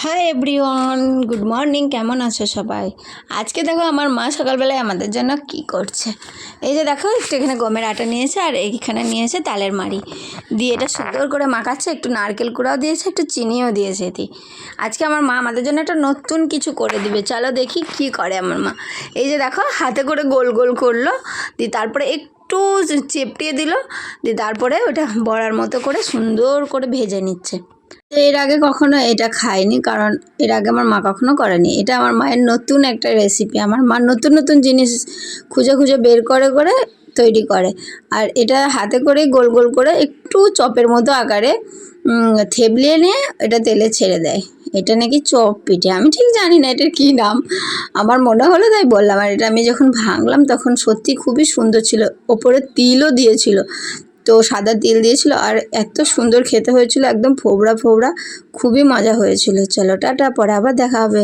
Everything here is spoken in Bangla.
Hi everyone, good morning. কেমন আছো সবাই? আজকে দেখো আমার মা সকালবেলায় আমাদের জন্য কি করছে। এই যে দেখো, একটু এখানে গমের আটা নিয়েছে আর এইখানে নিয়েছে তালের মাড়ি দিয়ে এটা সুন্দর করে মাখাচ্ছে। একটু নারকেল কুড়াও দিয়েছে, একটু চিনিও দিয়েছে। আজকে আমার মা আমাদের জন্য একটা নতুন কিছু করে দিবে। চলো দেখি কি করে আমার মা। এই যে দেখো, হাতে করে গোল গোল করলো, দিয়ে তারপরে একটু চেপটিয়ে দিল, দিয়ে তারপরে ওটা বড়ার মতো করে সুন্দর করে ভেজে নিচ্ছে। এর আগে কখনো এটা খাইনি, কারণ এর আগে আমার মা কখনো করেনি। এটা আমার মায়ের নতুন একটা রেসিপি। আমার মা নতুন নতুন জিনিস খুঁজে খুঁজে বের করে করে তৈরি করে। আর এটা হাতে করে গোল গোল করে একটু চপের মতো আকারে থেবলিয়ে নিয়ে এটা তেলে ছেড়ে দেয়। এটা নাকি চপ পিঠে, আমি ঠিক জানি না এটার কী নাম। আমার মনে হলো তাই বললাম। আর এটা আমি যখন ভাঙলাম তখন সত্যি খুবই সুন্দর ছিল। ওপরে তিলও দিয়েছিল, তো সাদা তিল দিয়েছিল আর এত সুন্দর খেতে হয়েছিল, একদম ফোবড়া ফোবড়া, খুবই মজা হয়েছিল। চলো টাটা, পরে আবার দেখা হবে।